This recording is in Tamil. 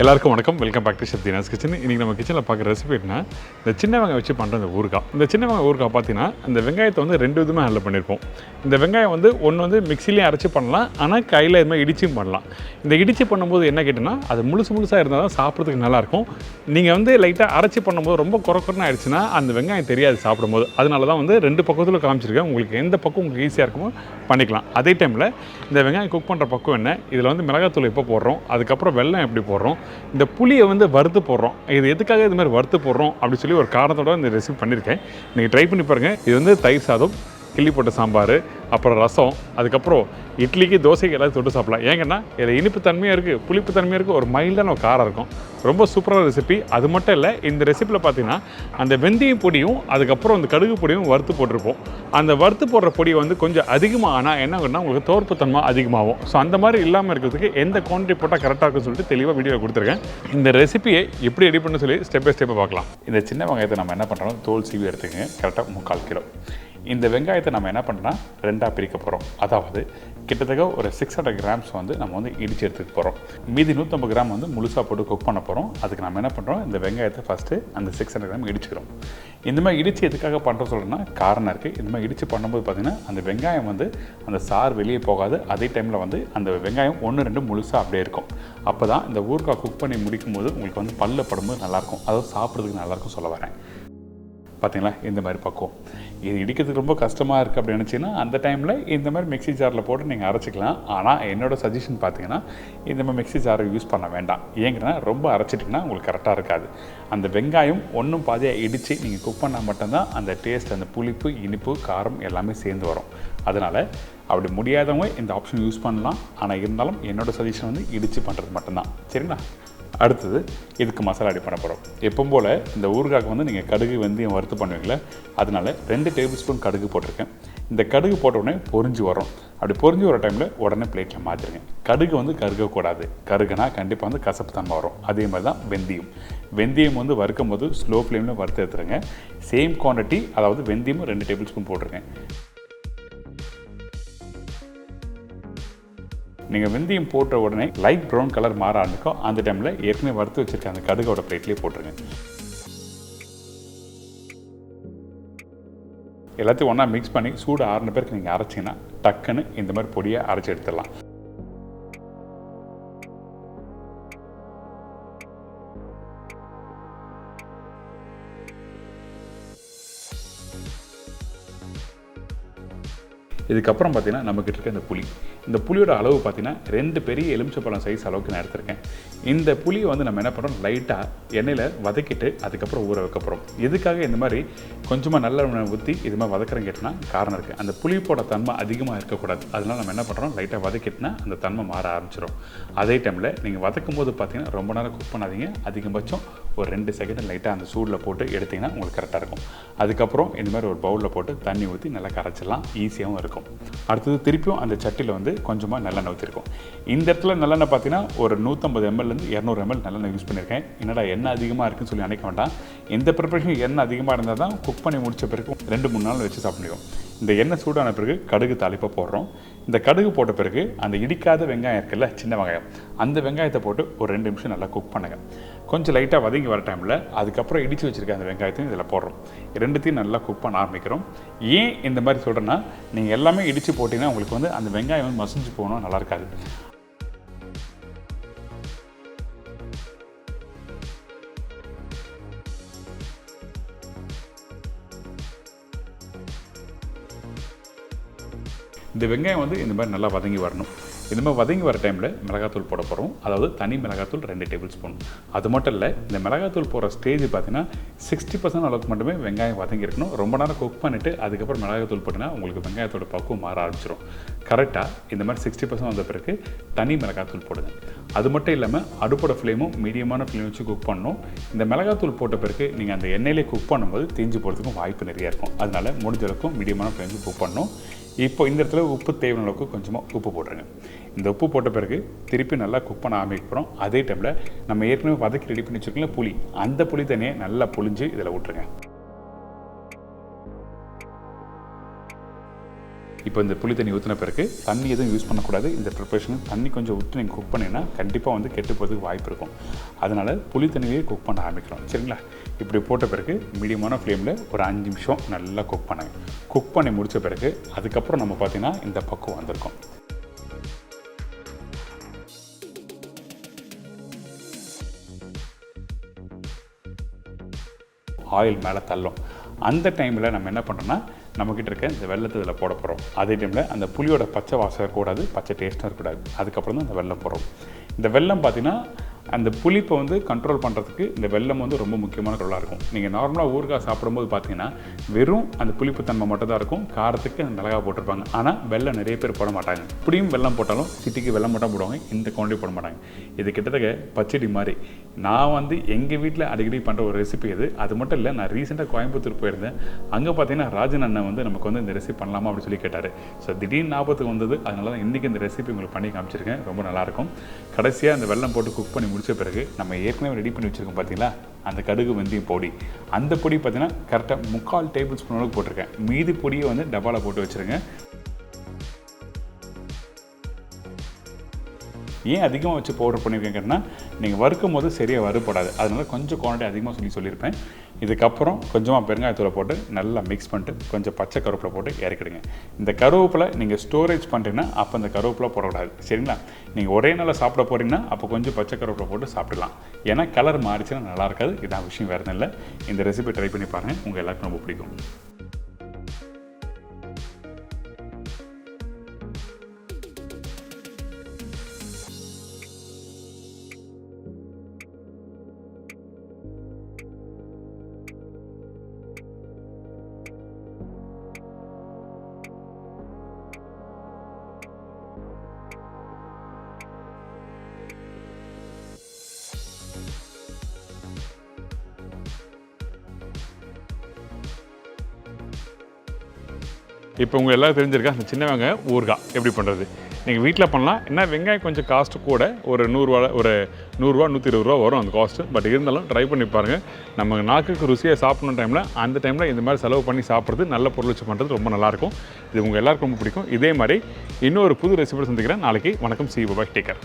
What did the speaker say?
எல்லாருக்கும் வணக்கம். Welcome back to chef Deena's kitchen. இன்றைக்கி நம்ம கிச்சனில் பார்க்குற ரெசிபி என்ன, இந்த சின்ன வெங்காயம் வச்சு பண்ணுற இந்த ஊறுகாய். இந்த சின்ன வெங்காயம் ஊறுகாய் பார்த்தீங்கன்னா இந்த வெங்காயத்தை வந்து ரெண்டு விதமாக ஹேண்டில் பண்ணியிருப்போம். இந்த வெங்காயம் வந்து ஒன்று வந்து மிக்சிலையும் அரைச்சி பண்ணலாம், ஆனால் கையில் இது மாதிரி இடிச்சும் பண்ணலாம். இந்த இடிச்சு பண்ணும்போது என்ன கேட்டிங்கன்னா அது முழுசாக இருந்தால் தான் சாப்பிட்றதுக்கு நல்லாயிருக்கும். நீங்கள் வந்து லைட்டாக அரைச்சி பண்ணும்போது ரொம்ப குறக்குறன்னு ஆயிடுச்சுன்னா அந்த வெங்காயம் தெரியாது சாப்பிடும்போது. அதனால தான் வந்து ரெண்டு பக்கத்தில் காமிச்சிருக்கேன். உங்களுக்கு எந்த பக்கம் உங்களுக்கு ஈஸியாக இருக்குமோ பண்ணிக்கலாம். அதே டைமில் இந்த வெங்காயம் குக் பண்ணுற பக்கம் என்ன, இதில் வந்து மிளகாத்தூள் எப்போ போடுறோம், அதுக்கப்புறம் வெல்லம் எப்படி போடுறோம், இந்த புளியை வந்து வறுத்து போடுறோம். இது எதுக்காக இது மாதிரி வறுத்து போடுறோம் அப்படின்னு சொல்லி ஒரு காரணத்தோட இந்த ரெசிபி பண்ணியிருக்கேன். நீங்கள் ட்ரை பண்ணி பாருங்கள். இது வந்து தயிர் சாதம், கிள்ளி போட்ட சாம்பார், அப்புறம் ரசம், அதுக்கப்புறம் இட்லிக்கு தோசைக்கு எல்லாத்தையும் தொட்டு சாப்பிடலாம். ஏங்கன்னா இதில் இனிப்பு தன்மையாக இருக்குது, புளிப்பு தன்மையாக இருக்குது, ஒரு மைல்டான ஒரு காரம் இருக்கும். ரொம்ப சூப்பரான ரெசிபி. அது மட்டும் இல்லை, இந்த ரெசிப்பியில் பார்த்தீங்கன்னா அந்த வெந்தய பொடியும் அதுக்கப்புறம் அந்த கடுகு பொடியும் வறுத்து போட்டிருப்போம். அந்த வறுத்து போடுற பொடியை வந்து கொஞ்சம் அதிகமாக ஆனால் என்ன ஆகுன்னா உங்களுக்கு தோற்புத்தன்மை அதிகமாகும். ஸோ அந்த மாதிரி இல்லாமல் இருக்கிறதுக்கு எந்த குவான்டிட்டி போட்டால் கரெக்டாக இருக்குன்னு சொல்லிட்டு தெளிவாக வீடியோ கொடுத்துருக்கேன். இந்த ரெசிப்பியை எப்படி ரெடி பண்ண சொல்லி ஸ்டெப் பை ஸ்டெப்பாக பார்க்கலாம். இந்த சின்ன வெங்காயத்தை நம்ம என்ன பண்ணுறோம், தோல் சீவி எடுத்துக்கங்க. கரெக்டாக 3/4 கிலோ. இந்த வெங்காயத்தை நம்ம என்ன பண்ணுறோம்னா ரெண்டாக பிரிக்க போகிறோம். அதாவது கிட்டத்தட்ட ஒரு 600 கிராம்ஸ் வந்து நம்ம வந்து இடித்து எடுத்துக்க போகிறோம். மீதி 150 கிராம் வந்து முழுசாக போட்டு குக் பண்ண போகிறோம். அதுக்கு நம்ம என்ன பண்ணுறோம், இந்த வெங்காயத்தை ஃபஸ்ட்டு அந்த 600 கிராம் இடிச்சுக்கிறோம். இந்த மாதிரி இடித்து எதுக்காக பண்ணுறோம் சொல்கிறேன்னா காரணம் இருக்குது. இந்த மாதிரி இடித்து பண்ணும்போது பார்த்திங்கன்னா அந்த வெங்காயம் வந்து அந்த சாறு வெளியே போகாது. அதே டைமில் வந்து அந்த வெங்காயம் 1-2 முழுசாக அப்படியே இருக்கும். அப்போ தான் இந்த ஊறுகாய் குக் பண்ணி முடிக்கும் போது உங்களுக்கு வந்து பல்ல படும்போது நல்லாயிருக்கும், அதாவது சாப்பிட்றதுக்கு நல்லாயிருக்கும் சொல்ல வரேன். பார்த்தீங்களா, இந்த மாதிரி பக்குவம். இது இடிக்கிறதுக்கு ரொம்ப கஷ்டமாக இருக்குது அப்படின்னு நினச்சிங்கன்னா அந்த டைமில் இந்த மாதிரி மிக்ஸி ஜாரில் போட்டு நீங்கள் அரைச்சிக்கலாம். ஆனால் என்னோடய சஜஷன் பார்த்தீங்கன்னா இந்த மாதிரி மிக்ஸி ஜாரை யூஸ் பண்ண வேண்டாம். ஏங்கன்னா ரொம்ப அரைச்சிட்டிங்கன்னா உங்களுக்கு கரெக்டாக இருக்காது. அந்த வெங்காயம் ஒன்றும் பாதியாக இடித்து நீங்கள் குக் பண்ணால் மட்டும்தான் அந்த டேஸ்ட், அந்த புளிப்பு, இனிப்பு, காரம் எல்லாமே சேர்ந்து வரும். அதனால் அப்படி முடியாதவங்க இந்த ஆப்ஷன் யூஸ் பண்ணலாம். ஆனால் இருந்தாலும் என்னோடய சஜஷன் வந்து இடித்து பண்ணுறது மட்டும்தான். சரிங்களா? அடுத்தது இதுக்கு மசாலா ரெடி பண்ண போகிறோம். எப்பவும் போல் இந்த ஊறுகாய்க்கு வந்து நீங்கள் கடுகு வெந்தயம் வறுத்து பண்ணுவீங்களே, அதனால் 2 டேபிள் ஸ்பூன் கடுகு போட்டிருக்கேன். இந்த கடுகு போட்ட உடனே பொரிஞ்சு வரும். அப்படி பொரிஞ்சு வர டைமில் உடனே பிளேட்டில் மாற்றிடுங்க. கடுகு வந்து கருகக்கூடாது. கருகுனா கண்டிப்பாக வந்து கசப்பு தன்மை வரும். அதே மாதிரி தான் வெந்தயம் வந்து வறுக்கும் போது ஸ்லோ ஃப்ளேமில் வறுத்து எடுத்துருங்க. சேம் குவான்டிட்டி, அதாவது வெந்தயமும் 2 டேபிள் ஸ்பூன் போட்டிருக்கேன். நீங்கள் வெந்தயம் போட்ட உடனே லைட் ப்ரௌன் கலர் மாற ஆரம்பிக்கும். அந்த டைமில் ஏற்கனவே வறுத்து வச்சுருக்க அந்த கடுகோட பிளேட்லேயே போட்டுருங்க. எல்லாத்தையும் ஒன்றா மிக்ஸ் பண்ணி சூடு ஆறின பேருக்கு நீங்கள் அரைச்சிங்கன்னா டக்குன்னு இந்த மாதிரி பொடியை அரைச்சி எடுத்துடலாம். இதுக்கப்புறம் பார்த்தீங்கன்னா நம்மக்கிட்ட இருக்க இந்த புளியோட அளவு பார்த்தீங்கன்னா 2 பெரிய எலுமிச்சைப்பழம் சைஸ் அளவுக்கு நான் எடுத்திருக்கேன். இந்த புளியை வந்து நம்ம என்ன பண்ணுறோம், லைட்டாக எண்ணெயில் வதக்கிட்டு அதுக்கப்புறம் ஊற வைக்க போகிறோம். எதுக்காக இந்த மாதிரி கொஞ்சமாக நல்ல ஊற்றி இது மாதிரி வதக்கிறேன்னு கேட்டோன்னா காரணம் இருக்குது. அந்த புளிப்போட தன்மை அதிகமாக இருக்கக்கூடாது. அதனால் நம்ம என்ன பண்ணுறோம், லைட்டாக வதக்கிட்டுனா அந்த தன்மை மாற ஆரம்பிச்சிடும். அதே டைமில் நீங்கள் வதக்கும் போது பார்த்தீங்கன்னா ரொம்ப நேரம் குக் பண்ணாதீங்க. அதிகபட்சம் ஒரு 2 செகண்ட் லைட்டாக அந்த சூடில் போட்டு எடுத்திங்கன்னா உங்களுக்கு கரெக்டாக இருக்கும். அதுக்கப்புறம் இந்த மாதிரி ஒரு பவுலில் போட்டு தண்ணி ஊற்றி நல்லா கரைச்சிடலாம். ஈஸியாகவும் இருக்கும். அடுத்தது திருப்பியும் அந்த சட்டியில் வந்து கொஞ்சமாக நல்லெண்ணெய் ஊற்றிருக்கோம். இந்த இடத்துல நல்லெண்ணெய் பார்த்தீங்கன்னா ஒரு 150 ml-லேருந்து 200 ml நல்லெண்ணெய் யூஸ் பண்ணியிருக்கேன். என்னடா எண்ணெய் அதிகமாக இருக்குன்னு சொல்லி நினைக்க வேண்டாம். எந்த ப்ரிப்பரேஷன் எண்ணெய் அதிகமாக இருந்தால் தான் குக் பண்ணி முடித்த பிறகு 2-3 நாள் வச்சு சாப்பிட முடியும். இந்த எண்ணெய் சூடான பிறகு கடுகு தாளிப்பாக போடுறோம். இந்த கடுகு போட்ட பிறகு அந்த இடிக்காத வெங்காயம் இருக்குல்ல, சின்ன வெங்காயம், அந்த வெங்காயத்தை போட்டு ஒரு 2 நிமிஷம் நல்லா குக் பண்ணுங்கள். கொஞ்சம் லைட்டாக வதங்கி வர டைமில் அதுக்கப்புறம் இடித்து வச்சுருக்க அந்த வெங்காயத்தையும் இதில் போடுறோம். ரெண்டுத்தையும் நல்லா குக் பண்ண ஆரம்பிக்கிறோம். ஏன் இந்த மாதிரி சொல்கிறேன்னா, நீங்கள் எல்லாமே இடித்து போட்டிங்கன்னா உங்களுக்கு வந்து அந்த வெங்காயம் வந்து மசிஞ்சு போகணும், நல்லா இருக்காது. இந்த வெங்காயம் வந்து இந்த மாதிரி நல்லா வதங்கி வரணும். இந்த மாதிரி வதங்கி வர டைமில் மிளகாத்தூள் போட போகிறோம். அதாவது தனி மிளகாத்தூள் 2 டேபிள் ஸ்பூன். அது மட்டும் இல்லை, இந்த மிளகாத்தூள் போகிற ஸ்டேஜ் பார்த்தீங்கன்னா 60% அளவுக்கு மட்டுமே வெங்காயம் வதங்கி இருக்கணும். ரொம்ப நேரம் குக் பண்ணிவிட்டு அதுக்கப்புறம் மிளகாத்தூள் போட்டிங்கன்னா உங்களுக்கு வெங்காயத்தோட பக்குவம் மாற ஆரம்பிச்சிடும். கரெக்டாக இந்த மாதிரி 60% வந்த பிறகு தனி மிளகாத்தூள் போடுங்க. அது மட்டும் இல்லாமல் அடுப்போட ஃப்ளேமும் மீடியமான ஃப்ளேம் வச்சு குக் பண்ணணும். இந்த மிளகாத்தூள் போட்ட பிறகு நீங்கள் அந்த எண்ணெயிலே குக் பண்ணும்போது தீஞ்சு போகிறதுக்கும் வாய்ப்பு நிறையா இருக்கும். அதனால் முடிஞ்ச அளவுக்கும் மீடியமான ஃப்ளேம் வச்சு குக் பண்ணணும். இப்போ இந்த இடத்துல உப்பு தேவையான அளவுக்கு கொஞ்சமாக உப்பு போட்டுருங்க. இந்த உப்பு போட்ட பிறகு திருப்பி நல்லா குக் பண்ண ஆரம்பிக்கிறோம். அதே டைமில் நம்ம ஏற்கனவே வதக்கி ரெடி பண்ணி வச்சுருக்கோம்ல புளி, அந்த புளி தண்ணியை நல்லா புளிஞ்சு இதில் விட்டுருங்க. இப்போ இந்த புளி தண்ணி ஊற்றின பிறகு தண்ணி எதுவும் யூஸ் பண்ணக்கூடாது. இந்த ப்ரிப்பரேஷனுக்கு தண்ணி கொஞ்சம் விட்டு நீங்கள் குக் பண்ணிங்கன்னா கண்டிப்பாக வந்து கெட்டு போகிறதுக்கு வாய்ப்பு இருக்கும். அதனால் புளி தண்ணியே குக் பண்ண ஆரம்பிக்கிறோம். சரிங்களா? இப்படி போட்ட பிறகு மீடியமான ஃப்ளேமில் ஒரு 5 நிமிஷம் நல்லா குக் பண்ணுங்க. குக் பண்ணி முடித்த பிறகு அதுக்கப்புறம் நம்ம பார்த்திங்கன்னா இந்த பக்கம் வந்திருக்கும். ஆயில் மேலே தள்ளும். அந்த டைமில் நம்ம என்ன பண்ணுறோன்னா நம்மக்கிட்ட இருக்க இந்த வெள்ளத்தை இதில் போட போகிறோம். அதே டைமில் அந்த புளியோட பச்சை வாசம் இருக்கக்கூடாது, பச்சை டேஸ்ட்டும் இருக்கக்கூடாது. அதுக்கப்புறம் தான் இந்த வெல்லம் போடுறோம். இந்த வெல்லம் பார்த்திங்கன்னா அந்த புளிப்பை வந்து கண்ட்ரோல் பண்ணுறதுக்கு இந்த வெல்லம் வந்து ரொம்ப முக்கியமான ரோலாக இருக்கும். நீங்கள் நார்மலாக ஊறுகாய் சாப்பிடும்போது பார்த்தீங்கன்னா வெறும் அந்த புளிப்பு தன்மை மட்டும் தான் இருக்கும். காரத்துக்கு அந்த மிளகா போட்டிருப்பாங்க. ஆனால் வெல்லம் நிறைய பேர் போட மாட்டாங்க. இப்படியும் வெல்லம் போட்டாலும் சிட்டிக்கு வெல்லம் மட்டும் போடுவாங்க, இந்த குவான்டிட்டி போட மாட்டாங்க. இது கிட்டத்தட்ட பச்சடி மாதிரி. நான் வந்து எங்கள் வீட்டில் அடிக்கடி பண்ணுற ஒரு ரெசிபி இது. அது மட்டும் இல்லை, நான் ரீசெண்டாக கோயம்புத்தூர் போயிருந்தேன். அங்கே பார்த்தீங்கன்னா ராஜன் அண்ணன் வந்து நமக்கு வந்து இந்த ரெசிபி பண்ணலாமா அப்படின்னு சொல்லி கேட்டார். ஸோ திடீர்னு ஞாபகத்துக்கு வந்தது. அதனால தான் இன்றைக்கி இந்த ரெசிபி உங்களுக்கு பண்ணி காமிச்சிருக்கேன். ரொம்ப நல்லாயிருக்கும். கடைசியாக அந்த வெல்லம் போட்டு குக் பண்ணி முடிச்ச பிறகு நம்ம ஏற்கனவே ரெடி பண்ணி வச்சுருக்கோம் பார்த்தீங்களா, அந்த கடுகு வெந்தயம் பொடி. அந்த பொடி பார்த்தீங்கன்னா கரெக்டாக 3/4 டேபிள் ஸ்பூன் அளவுக்கு போட்டிருக்கேன். மீதி பொடியை வந்து டப்பாவில் போட்டு வச்சுருங்க. ஏன் அதிகமாக வச்சு பவுடர் பண்ணியிருக்கேங்கன்னா, நீங்கள் வறுக்கும் போது சரியாக வறுபடாது. அதனால் கொஞ்சம் குவான்டிட்டி அதிகமாக சொல்லியிருப்பேன். இதுக்கப்புறம் கொஞ்சமாக பெருங்காயத்தூளை போட்டு நல்லா மிக்ஸ் பண்ணிட்டு கொஞ்சம் பச்சை கருவேப்பிலை போட்டு இறக்கிடுங்க. இந்த கருவேப்பிலை நீங்கள் ஸ்டோரேஜ் பண்ணுறீங்கன்னா அப்போ அந்த கருவேப்பிலை போடக்கூடாது. சரிங்களா? நீங்கள் ஒரே நாளில் சாப்பிட போகிறீங்கன்னா அப்போ கொஞ்சம் பச்சை கருவேப்பிலை போட்டு சாப்பிடலாம். ஏன்னா கலர் மாறிச்சுன்னா நல்லா இருக்காது. இதான் விஷயம், வேறு இல்லை. இந்த ரெசிபி ட்ரை பண்ணி பாருங்கள், உங்கள் எல்லாருக்கும் ரொம்ப பிடிக்கும். இப்போ உங்கள் எல்லோரும் தெரிஞ்சிருக்கா அந்த சின்ன வெங்காயம் ஊறுகாய் எப்படி பண்ணுறது. நீங்கள் வீட்டில் பண்ணலாம். என்ன வெங்காயம் கொஞ்சம் காஸ்ட்டு கூட, ஒரு 100 ரூபா 120 ரூபா வரும் அந்த காஸ்ட்டு. பட் இருந்தாலும் ட்ரை பண்ணி பாருங்கள். நம்ம நாக்குக்கு ருசியாக சாப்பிடணும் டைமில், அந்த டைமில் இந்த மாதிரி செலவு பண்ணி சாப்பிட்றது, நல்ல பொருள் வச்சு பண்ணுறது ரொம்ப நல்லாயிருக்கும். இது உங்கள் எல்லாருக்கும் ரொம்ப பிடிக்கும். இதே மாதிரி இன்னொரு புது ரெசிபி சந்திக்கிறேன் நாளைக்கு. வணக்கம். சி பாய், டேக் கேர்.